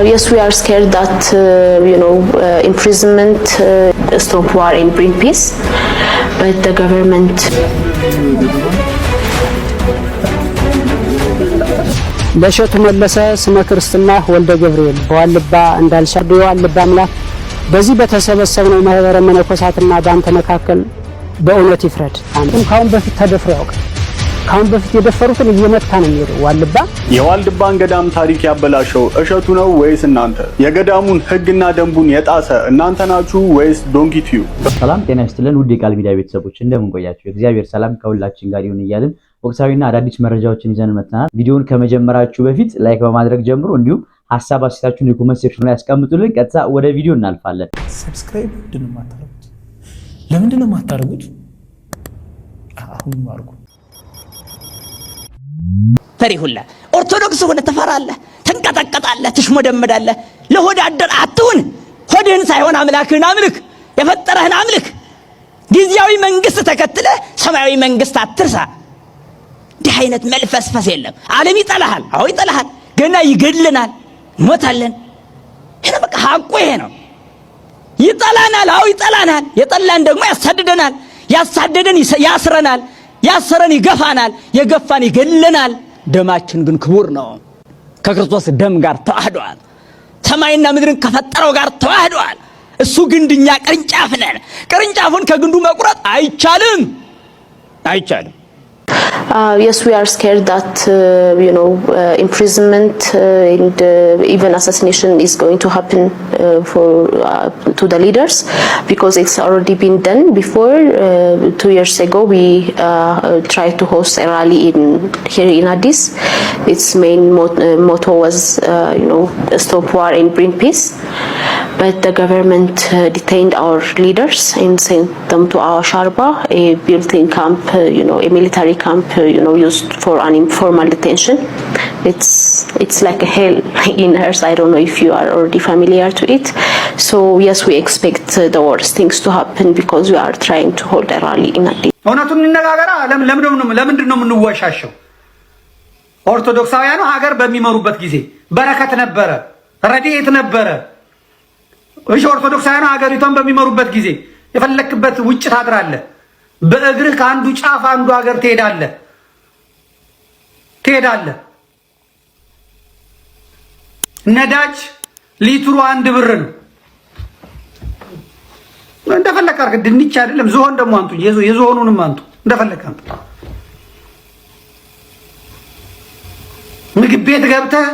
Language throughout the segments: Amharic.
Yes, we are scared that imprisonment stop war and bring peace, but the government. በሸቱ መለሰ ስመ ክርስትና ወልደ ገብርኤል በዋልባ እንዳልሻዶ ዋልባ አምላክ በዚህ በተሰበሰበው ማህበረ መነኮሳትና ባንተ መካከል በእውነት ይፍረድ። አንተም ካሁን በፊት ተደፍሮ ያውቃል። ካሁን በፊት የደፈሩትን እየመታ ነው የሚሄደው። ዋልባ የዋልድባን ገዳም ታሪክ ያበላሸው እሸቱ ነው ወይስ እናንተ? የገዳሙን ህግና ደንቡን የጣሰ እናንተ ናችሁ ወይስ ዶንኪቲዩ? ሰላም ጤና ይስጥልን ውድ የቃል ሚዲያ ቤተሰቦች እንደምን ቆያችሁ? እግዚአብሔር ሰላም ከሁላችን ጋር ይሁን እያልን ወቅታዊና አዳዲስ መረጃዎችን ይዘን መጥተናል። ቪዲዮውን ከመጀመራችሁ በፊት ላይክ በማድረግ ጀምሩ። እንዲሁም ሐሳብ አስተያየታችሁን የኮሜንት ሴክሽን ላይ አስቀምጡልን። ቀጥታ ወደ ቪዲዮ እናልፋለን። ሰብስክራይብ ለምንድን ነው የማታደርጉት? አሁን ማርኩ ፈሪሁላ ኦርቶዶክስ ሆነ ተፈራለህ፣ ተንቀጠቀጣለህ፣ ትሽሞደመዳለህ። ለሆድ አደር አትሁን። ሆድህን ሳይሆን አምላክህን አምልክ፣ የፈጠረህን አምልክ። ጊዜያዊ መንግስት ተከትለ ሰማያዊ መንግስት አትርሳ። እንዲህ አይነት መልፈስፈስ የለም። ዓለም ይጠላሃል። አዎ ይጠላሃል። ገና ይገድልናል፣ ሞታለን። ይሄ በቃ ሐቁ ይሄ ነው። ይጠላናል። አዎ ይጠላናል። የጠላን ደግሞ ያሳድደናል። ያሳደደን ያስረናል። ያሰረን ይገፋናል። የገፋን ይገድልናል። ደማችን ግን ክቡር ነው። ከክርስቶስ ደም ጋር ተዋህዷል። ሰማይና ምድርን ከፈጠረው ጋር ተዋህዷል። እሱ ግንድኛ ቅርንጫፍ ነን። ቅርንጫፉን ከግንዱ መቁረጥ አይቻልም። Yes, we are scared that imprisonment and even assassination is going to happen to the leaders, because it's already been done before. 2 years ago, we tried to host a rally here in Addis. Its main motto was, stop war and bring peace. But the government detained our leaders and sent them to our Sharba, a built-in camp, a military camp, used for an informal detention. It's like a hell in earth. I don't know if you are already familiar to it. So yes, we expect the worst things to happen because we are trying to hold a rally in Addis. እውነቱን እንነጋገር። ለምንድን ነው የምንወሻሸው? ኦርቶዶክሳውያኑ ሀገር በሚመሩበት ጊዜ በረከት ነበረ፣ ረድኤት ነበረ። እሺ ኦርቶዶክሳውያኑ ሀገሪቷን በሚመሩበት ጊዜ የፈለክበት ውጭ ታድራለህ። በእግርህ ከአንዱ ጫፍ አንዱ ሀገር ትሄዳለህ። ነዳጅ ሊትሩ 1 ብር ነው። እንደፈለክ አድርግ። ድንች አይደለም ዝሆን ደግሞ አንቱ፣ የዝሆኑንም አንቱ እንደፈለክ አንቱ። ምግብ ቤት ገብተህ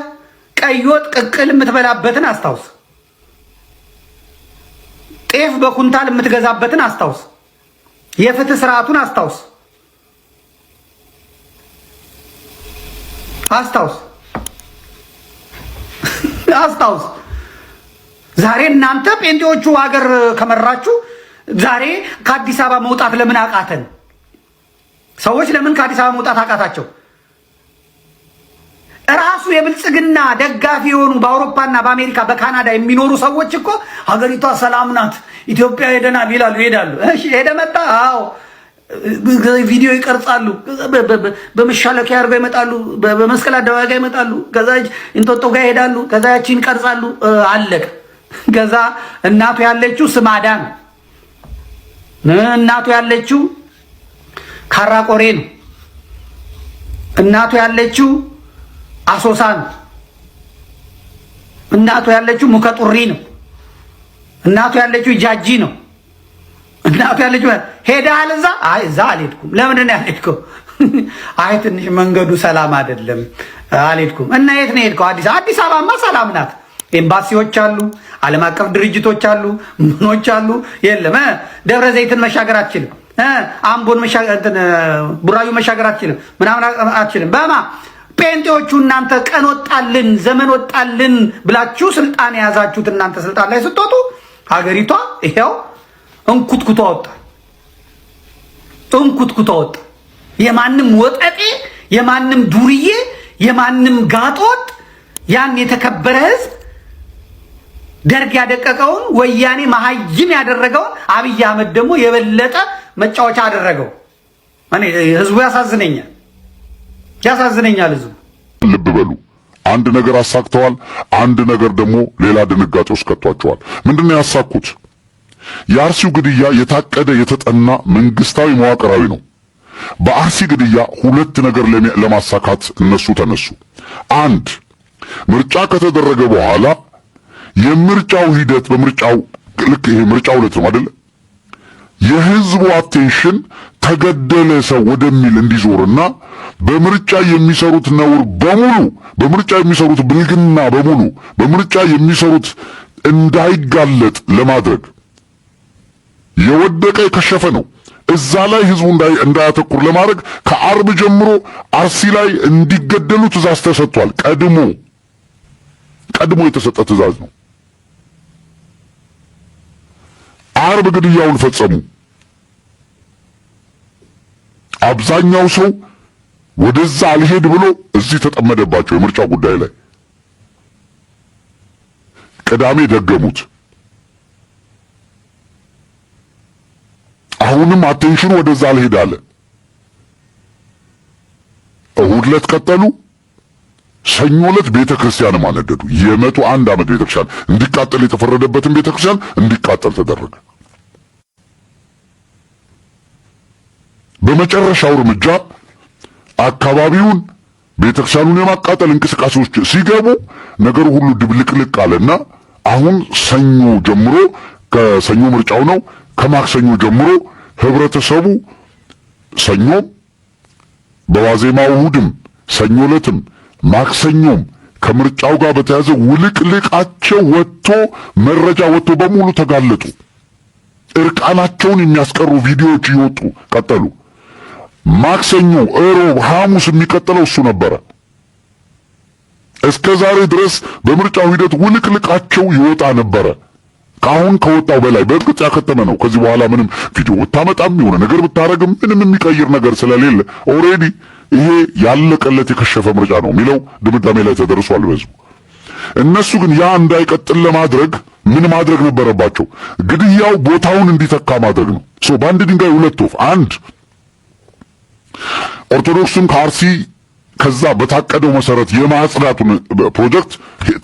ቀይ ወጥ ቅቅል የምትበላበትን አስታውስ። ጤፍ በኩንታል የምትገዛበትን አስታውስ። የፍትህ ስርዓቱን አስታውስ። ዛሬ እናንተ ጴንጤዎቹ ሀገር ከመራችሁ ዛሬ ከአዲስ አበባ መውጣት ለምን አቃተን? ሰዎች ለምን ከአዲስ አበባ መውጣት አቃታቸው? ራሱ የብልጽግና ደጋፊ የሆኑ በአውሮፓና በአሜሪካ በካናዳ የሚኖሩ ሰዎች እኮ ሀገሪቷ ሰላም ናት፣ ኢትዮጵያ ሄደናል ይላሉ፣ ይሄዳሉ። እሺ ሄደ መጣ። አዎ ቪዲዮ ይቀርጻሉ፣ በመሻለኪያ አድርገው ይመጣሉ፣ በመስቀል አደባባይ ጋር ይመጣሉ፣ ከዛ እንጦጦ ጋር ይሄዳሉ፣ ከዛ ያቺን ይቀርጻሉ። አለቀ። ከዛ እናቱ ያለችው ስማዳ ነው። እናቱ ያለችው ካራቆሬ ነው። እናቱ ያለችው አሶሳ ነው። እናቱ ያለችው ሙከጡሪ ነው። እናቱ ያለችው ጃጂ ነው። እናቱ ያለችው ሄዳል እዛ። አይ እዛ አልሄድኩም። ለምንድን ነው ያልሄድከው? አይ ትንሽ መንገዱ ሰላም አይደለም አልሄድኩም። እና የት ነው የሄድከው? አዲስ አበባማ ሰላም ናት። ኤምባሲዎች አሉ፣ ዓለም አቀፍ ድርጅቶች አሉ፣ ምኖች አሉ። የለም ደብረ ዘይትን መሻገር አትችልም። አምቦን ቡራዩ መሻገር አትችልም። ምናምን አትችልም። በማ ጴንጤዎቹ እናንተ ቀን ወጣልን ዘመን ወጣልን ብላችሁ ስልጣን የያዛችሁት እናንተ ስልጣን ላይ ስትወጡ ሀገሪቷ ይሄው እንኩትኩቷ ወጣ። የማንም ወጠጤ፣ የማንም ዱርዬ፣ የማንም ጋጦጥ ያን የተከበረ ህዝብ ደርግ ያደቀቀውን ወያኔ መሀይም ያደረገውን አብይ አህመድ ደግሞ የበለጠ መጫወቻ አደረገው። እኔ ህዝቡ ያሳዝነኛል። ያሳዝነኛል ህዝቡ። ልብ በሉ፣ አንድ ነገር አሳክተዋል፣ አንድ ነገር ደግሞ ሌላ ድንጋጤ ውስጥ ከቷቸዋል። ምንድነው ያሳኩት? የአርሲው ግድያ የታቀደ የተጠና መንግስታዊ መዋቅራዊ ነው። በአርሲ ግድያ ሁለት ነገር ለማሳካት እነሱ ተነሱ። አንድ፣ ምርጫ ከተደረገ በኋላ የምርጫው ሂደት በምርጫው ልክ ይሄ ምርጫው ዕለት ነው አይደል? የህዝቡ አቴንሽን ተገደለ ሰው ወደሚል እንዲዞርና በምርጫ የሚሰሩት ነውር በሙሉ በምርጫ የሚሰሩት ብልግና በሙሉ በምርጫ የሚሰሩት እንዳይጋለጥ ለማድረግ የወደቀ የከሸፈ ነው። እዛ ላይ ህዝቡ እንዳያተኩር ለማድረግ ከአርብ ጀምሮ አርሲ ላይ እንዲገደሉ ትእዛዝ ተሰጥቷል። ቀድሞ የተሰጠ ትእዛዝ ነው። አርብ ግድያውን ፈጸሙ። አብዛኛው ሰው ወደዛ አልሄድ ብሎ እዚህ ተጠመደባቸው የምርጫ ጉዳይ ላይ። ቅዳሜ ደገሙት። አሁንም አቴንሽኑ ወደዛ አልሄድ አለ። እሁድ ዕለት ቀጠሉ። ሰኞ ዕለት ቤተክርስቲያንም አነደዱ። የ101 ዓመት ቤተክርስቲያን እንዲቃጠል የተፈረደበትን ቤተክርስቲያን እንዲቃጠል ተደረገ። በመጨረሻው እርምጃ አካባቢውን ቤተክርስቲያኑን የማቃጠል እንቅስቃሴዎች ሲገቡ ነገሩ ሁሉ ድብልቅልቅ አለና አሁን ሰኞ ጀምሮ ከሰኞ ምርጫው ነው። ከማክሰኞ ጀምሮ ህብረተሰቡ ሰኞም በዋዜማው እሁድም ሰኞ ዕለትም ማክሰኞም ከምርጫው ጋር በተያዘ ውልቅልቃቸው ወጥቶ መረጃ ወጥቶ በሙሉ ተጋለጡ። እርቃናቸውን የሚያስቀሩ ቪዲዮዎች ይወጡ ቀጠሉ። ማክሰኞ፣ እሮብ፣ ሐሙስ የሚቀጥለው እሱ ነበረ። እስከ ዛሬ ድረስ በምርጫው ሂደት ውልቅልቃቸው ይወጣ ነበረ። ካሁን ከወጣው በላይ በእርግጥ ያከተመ ነው። ከዚህ በኋላ ምንም ቪዲዮ ብታመጣም የሆነ ነገር ብታረግም ምንም የሚቀይር ነገር ስለሌለ ኦሬዲ ይሄ ያለቀለት የከሸፈ ምርጫ ነው የሚለው ድምዳሜ ላይ ተደርሷል በህዝቡ። እነሱ ግን ያ እንዳይቀጥል ለማድረግ ምን ማድረግ ነበረባቸው? ግድያው ቦታውን እንዲተካ ማድረግ ነው። በአንድ ድንጋይ ሁለት ወፍ። አንድ፣ ኦርቶዶክስን ከአርሲ ከዛ በታቀደው መሰረት የማጽዳቱን ፕሮጀክት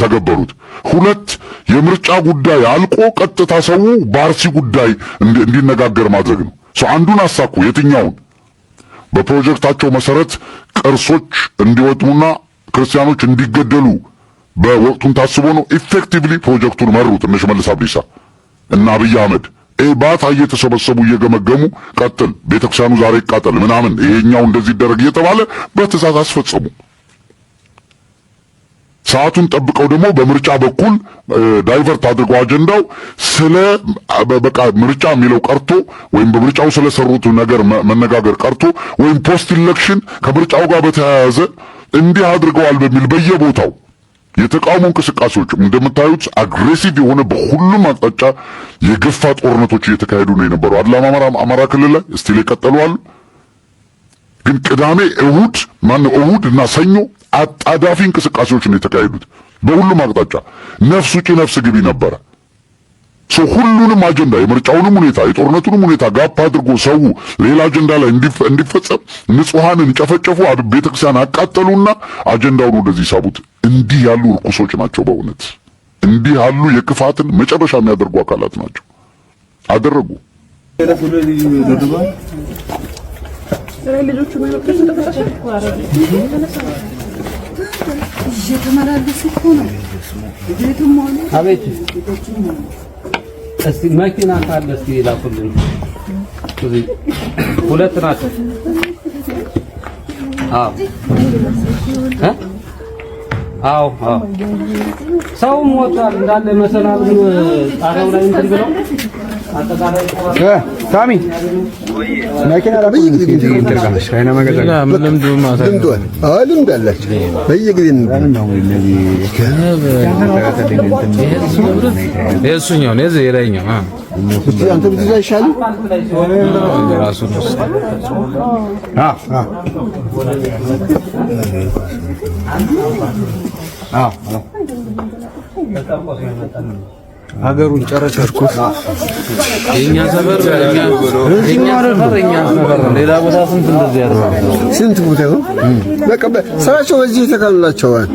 ተገበሩት። ሁለት፣ የምርጫ ጉዳይ አልቆ ቀጥታ ሰው በአርሲ ጉዳይ እንዲነጋገር ማድረግ ነው። አንዱን አሳኩ። የትኛውን? በፕሮጀክታቸው መሰረት ቅርሶች እንዲወጡና ክርስቲያኖች እንዲገደሉ በወቅቱን ታስቦ ነው። ኢፌክቲቭሊ ፕሮጀክቱን መሩት እነ ሽመልስ አብዲሳ እና አብይ አህመድ ባታ እየተሰበሰቡ እየገመገሙ ቀጥል፣ ቤተክርስቲያኑ ዛሬ ይቃጠል ምናምን፣ ይሄኛው እንደዚህ ይደረግ እየተባለ በትእዛዝ አስፈጸሙ። ሰዓቱን ጠብቀው ደግሞ በምርጫ በኩል ዳይቨርት አድርገው አጀንዳው ስለ በቃ ምርጫ የሚለው ቀርቶ ወይም በምርጫው ስለሰሩት ነገር መነጋገር ቀርቶ ወይም ፖስት ኢሌክሽን ከምርጫው ጋር በተያያዘ እንዲህ አድርገዋል በሚል በየቦታው የተቃውሞ እንቅስቃሴዎች እንደምታዩት አግሬሲቭ የሆነ በሁሉም አቅጣጫ የገፋ ጦርነቶች እየተካሄዱ ነው የነበረው። አማራ ክልል ላይ ስቲል የቀጠሉ አሉ። ግን ቅዳሜ፣ እሁድ እና ሰኞ አጣዳፊ እንቅስቃሴዎች ነው የተካሄዱት በሁሉም አቅጣጫ። ነፍስ ውጪ ነፍስ ግቢ ነበረ። ሁሉንም አጀንዳ የምርጫውንም ሁኔታ የጦርነቱንም ሁኔታ ጋፕ አድርጎ ሰው ሌላ አጀንዳ ላይ እንዲፈጸም ንጹሃንን ጨፈጨፉ፣ ቤተክርስቲያን አቃጠሉና አጀንዳውን ወደዚህ ሳቡት። እንዲህ ያሉ ርኩሶች ናቸው። በእውነት እንዲህ ያሉ የክፋትን መጨረሻ የሚያደርጉ አካላት ናቸው። አደረጉ። አቤት እስቲ መኪና ካለ እስቲ ላኩልኝ። እዚህ ሁለት ናቸው። አዎ ሰው ሞቷል እንዳለ መሰናል ጣሪያው ላይ እንትን ብለው አጠቃላይ ሳሚ መኪና ላኩልኝ። ኢንተርካሽ አይና ማገዛ ምንም ዱማ ልምዷል። ልምድ አላቸው በየጊዜ የእሱኛው ነው የዚህ የላይኛው አንተ ብዙ አይሻልም ራሱ ነው። ሀገሩን ጨረጨርኩት። የኛ ሰፈር ሌላ ቦታ ስንት እንደዚህ ያደርጋል። ስንት ቦታ ነው በቃ ስራቸው በዚህ ተካላቸዋል።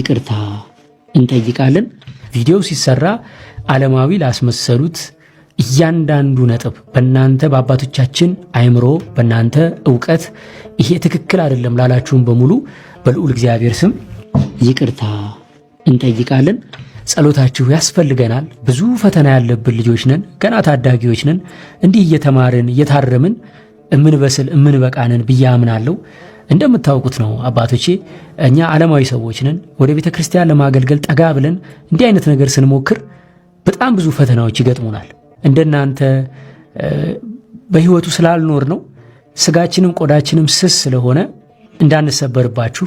ይቅርታ እንጠይቃለን። ቪዲዮው ሲሰራ ዓለማዊ ላስመሰሉት እያንዳንዱ ነጥብ በእናንተ በአባቶቻችን አይምሮ በእናንተ ዕውቀት ይሄ ትክክል አይደለም ላላችሁም በሙሉ በልዑል እግዚአብሔር ስም ይቅርታ እንጠይቃለን። ጸሎታችሁ ያስፈልገናል። ብዙ ፈተና ያለብን ልጆች ነን፣ ገና ታዳጊዎች ነን። እንዲህ እየተማርን እየታረምን እምንበስል እምንበቃንን ብዬ አምናለሁ። እንደምታውቁት ነው አባቶቼ፣ እኛ ዓለማዊ ሰዎች ነን። ወደ ቤተ ክርስቲያን ለማገልገል ጠጋ ብለን እንዲህ አይነት ነገር ስንሞክር በጣም ብዙ ፈተናዎች ይገጥሙናል። እንደናንተ በህይወቱ ስላልኖር ነው ስጋችንም ቆዳችንም ስስ ስለሆነ እንዳንሰበርባችሁ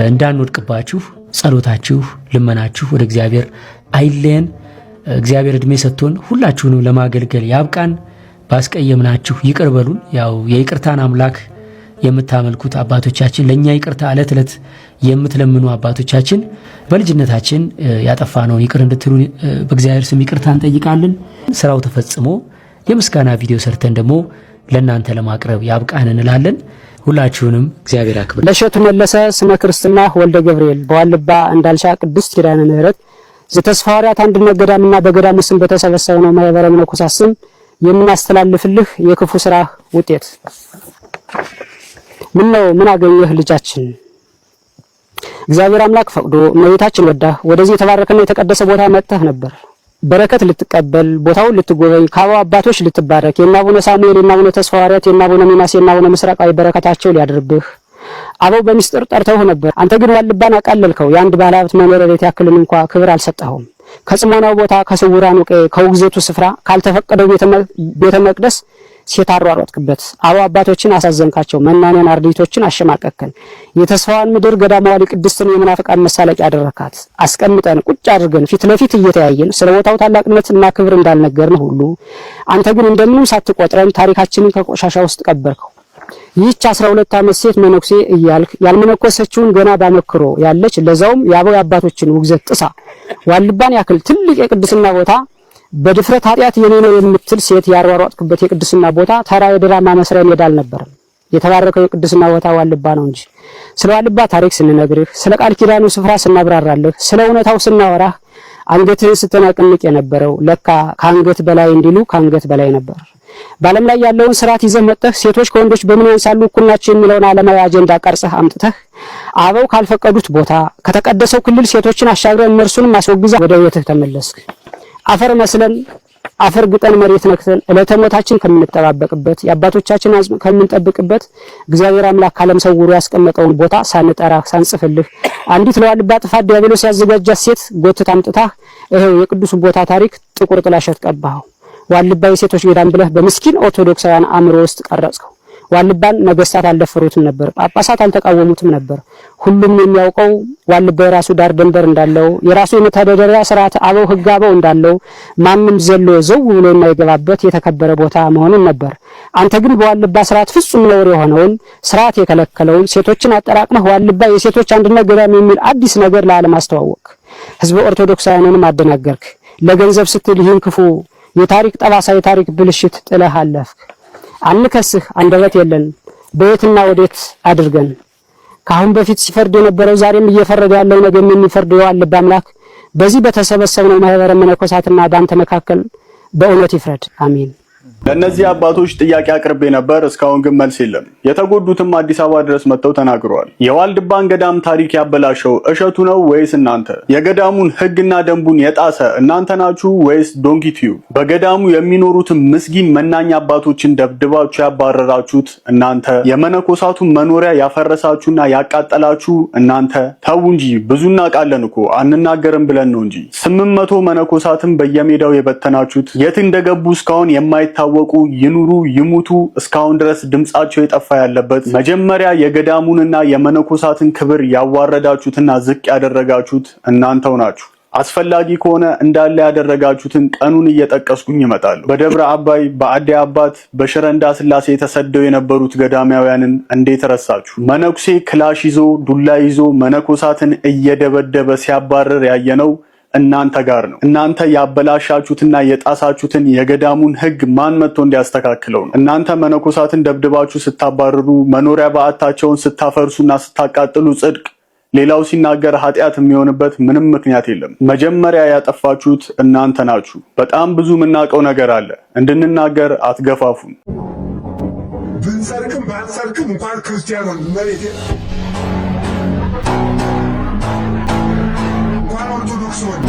እንዳንወድቅባችሁ ጸሎታችሁ ልመናችሁ ወደ እግዚአብሔር አይለየን። እግዚአብሔር ዕድሜ ሰጥቶን ሁላችሁንም ለማገልገል ያብቃን። ባስቀየምናችሁ ይቅር በሉን። ያው የይቅርታን አምላክ የምታመልኩት አባቶቻችን ለኛ ይቅርታ ዕለት ዕለት የምትለምኑ አባቶቻችን በልጅነታችን ያጠፋነው ይቅር እንድትሉ በእግዚአብሔር ስም ይቅርታ እንጠይቃለን። ስራው ተፈጽሞ የምስጋና ቪዲዮ ሰርተን ደግሞ ለናንተ ለማቅረብ ያብቃን እንላለን። ሁላችሁንም እግዚአብሔር ያክብር። ለሸቱ መለሰ ስመ ክርስትና ወልደ ገብርኤል በዋልባ እንዳልሻ ቅድስት ኪዳነ ምህረት ዘተስፋ ሐዋርያት አንድነት ገዳምና በገዳሙ ስም በተሰበሰበው ማህበረ መነኮሳት ስም የምናስተላልፍልህ የክፉ ስራ ውጤት ምን ነው? ምን አገኘህ ልጃችን? እግዚአብሔር አምላክ ፈቅዶ እመቤታችን ወዳ ወደዚህ የተባረከና የተቀደሰ ቦታ መጥተህ ነበር። በረከት ልትቀበል ቦታውን ልትጎበኝ ከአበው አባቶች ልትባረክ የእነ አቡነ ሳሙኤል የእነ አቡነ ተስፋ ሐዋርያት የእነ አቡነ ሚናስ የእነ አቡነ ምስራቃዊ በረከታቸው ሊያድርብህ አበው በሚስጥር ጠርተው ነበር። አንተ ግን ዋልባን አቃለልከው። የአንድ ባለሀብት መኖሪያ ቤት ያክልን እንኳ ክብር አልሰጠኸውም። ከጽሞናው ቦታ ከስውራኑ ከውግዘቱ ስፍራ ካልተፈቀደው ቤተ መቅደስ ሴት አሯሯጥክበት። አበው አባቶችን አሳዘንካቸው። መናንያን አርድእቶችን አሸማቀቅከን። የተስፋዋን ምድር ገዳማዊ ቅድስትን የመናፍቃን መሳለቂያ አደረካት። አስቀምጠን ቁጭ አድርገን ፊት ለፊት እየተያየን ስለ ቦታው ታላቅነትና ክብር እንዳልነገርን ሁሉ አንተ ግን እንደምንም ሳትቆጥረን ታሪካችንን ከቆሻሻ ውስጥ ቀበርከው። ይህች 12 ዓመት ሴት መነኩሴ እያልክ ያልመነኮሰችውን ገና ባመክሮ ያለች ለዛውም የአበው አባቶችን ውግዘት ጥሳ ዋልባን ያክል ትልቅ የቅድስና ቦታ በድፍረት ኃጢአት የኔ ነው የምትል ሴት ያሯሯጥክበት የቅድስና ቦታ ተራ የድራማ መስሪያ ሜዳ አልነበረም። የተባረከው የቅድስና ቦታ ዋልባ ነው እንጂ። ስለ ዋልባ ታሪክ ስንነግርህ፣ ስለ ቃል ኪዳኑ ስፍራ ስናብራራለህ፣ ስለ እውነታው ስናወራህ አንገትህን ስትነቅንቅ የነበረው ለካ ከአንገት በላይ እንዲሉ ከአንገት በላይ ነበር። በዓለም ላይ ያለውን ስርዓት ይዘህ መጥተህ ሴቶች ከወንዶች በምን ያንሳሉ እኩል ናቸው የሚለውን ዓለማዊ አጀንዳ ቀርጸህ አምጥተህ አበው ካልፈቀዱት ቦታ ከተቀደሰው ክልል ሴቶችን አሻግረህ እነርሱንም አስወግዘህ ወደ ቤትህ ተመለስክ። አፈር መስለን አፈር ግጠን መሬት ነክተን ዕለተ ሞታችን ከምንጠባበቅበት የአባቶቻችን አጽም ከምንጠብቅበት እግዚአብሔር አምላክ ዓለም ሰውሮ ያስቀመጠውን ቦታ ሳንጠራ ሳንጽፍልህ አንዲት ለዋልባ ጥፋት ዲያብሎስ ያዘጋጃት ሴት ጎትታ አምጥታ ይሄው የቅዱስ ቦታ ታሪክ ጥቁር ጥላሸት ቀባኸው። ዋልባ የሴቶች ገዳም ብለህ በምስኪን ኦርቶዶክሳውያን አእምሮ ውስጥ ቀረጽከው። ዋልባን ነገስታት አልደፈሩትም ነበር፣ ጳጳሳት አልተቃወሙትም ነበር። ሁሉም የሚያውቀው ዋልባ የራሱ ዳር ድንበር እንዳለው የራሱ የመተዳደሪያ ስርዓት አበው ህግ አበው እንዳለው ማንም ዘሎ ዘው ብሎ የማይገባበት የተከበረ ቦታ መሆኑን ነበር። አንተ ግን በዋልባ ስርዓት ፍጹም ነውር የሆነውን ስርዓት የከለከለውን ሴቶችን አጠራቅመህ ዋልባ የሴቶች አንድነት ገዳም የሚል አዲስ ነገር ለዓለም አስተዋወቅ። ህዝበ ኦርቶዶክሳውያንንም አደናገርክ። ለገንዘብ ስትል ይህን ክፉ የታሪክ ጠባሳ የታሪክ ብልሽት ጥለህ አለፍክ። አንከስህ፣ አንደበት የለን በየትና ወዴት አድርገን። ካሁን በፊት ሲፈርድ የነበረው ዛሬም እየፈረደ ያለው ነገም የሚፈርድ የዋልባ አምላክ በዚህ በተሰበሰብነው ማህበረ መነኮሳትና ባንተ መካከል በእውነት ይፍረድ። አሜን። ለእነዚህ አባቶች ጥያቄ አቅርቤ ነበር፣ እስካሁን ግን መልስ የለም። የተጎዱትም አዲስ አበባ ድረስ መጥተው ተናግረዋል። የዋልድባን ገዳም ታሪክ ያበላሸው እሸቱ ነው ወይስ እናንተ? የገዳሙን ህግና ደንቡን የጣሰ እናንተ ናችሁ ወይስ ዶንኪቲዩ? በገዳሙ የሚኖሩትን ምስኪን መናኛ አባቶችን ደብድባችሁ ያባረራችሁት እናንተ? የመነኮሳቱን መኖሪያ ያፈረሳችሁና ያቃጠላችሁ እናንተ? ተው እንጂ ብዙ እናውቃለን እኮ አንናገርም ብለን ነው እንጂ። 800 መነኮሳትን በየሜዳው የበተናችሁት የት እንደገቡ እስካሁን የማይ የማይታወቁ ይኑሩ ይሙቱ እስካሁን ድረስ ድምጻቸው የጠፋ ያለበት መጀመሪያ የገዳሙንና የመነኮሳትን ክብር ያዋረዳችሁትና ዝቅ ያደረጋችሁት እናንተው ናችሁ። አስፈላጊ ከሆነ እንዳለ ያደረጋችሁትን ቀኑን እየጠቀስኩኝ ይመጣሉ። በደብረ አባይ፣ በአዲ አባት፣ በሽረንዳ ስላሴ ተሰደው የነበሩት ገዳማውያንን እንዴት ረሳችሁ? መነኩሴ ክላሽ ይዞ ዱላ ይዞ መነኮሳትን እየደበደበ ሲያባረር ያየነው እናንተ ጋር ነው። እናንተ ያበላሻችሁትና የጣሳችሁትን የገዳሙን ሕግ ማን መጥቶ እንዲያስተካክለው ነው? እናንተ መነኮሳትን ደብድባችሁ ስታባረሩ፣ መኖሪያ በዓታቸውን ስታፈርሱና ስታቃጥሉ ጽድቅ፣ ሌላው ሲናገር ኃጢአት የሚሆንበት ምንም ምክንያት የለም። መጀመሪያ ያጠፋችሁት እናንተ ናችሁ። በጣም ብዙ የምናውቀው ነገር አለ፣ እንድንናገር አትገፋፉን። ብንሰርቅም ባንሰርቅም እንኳን ክርስቲያን ሆን መሬቴ እንኳን ኦርቶዶክስ ሆን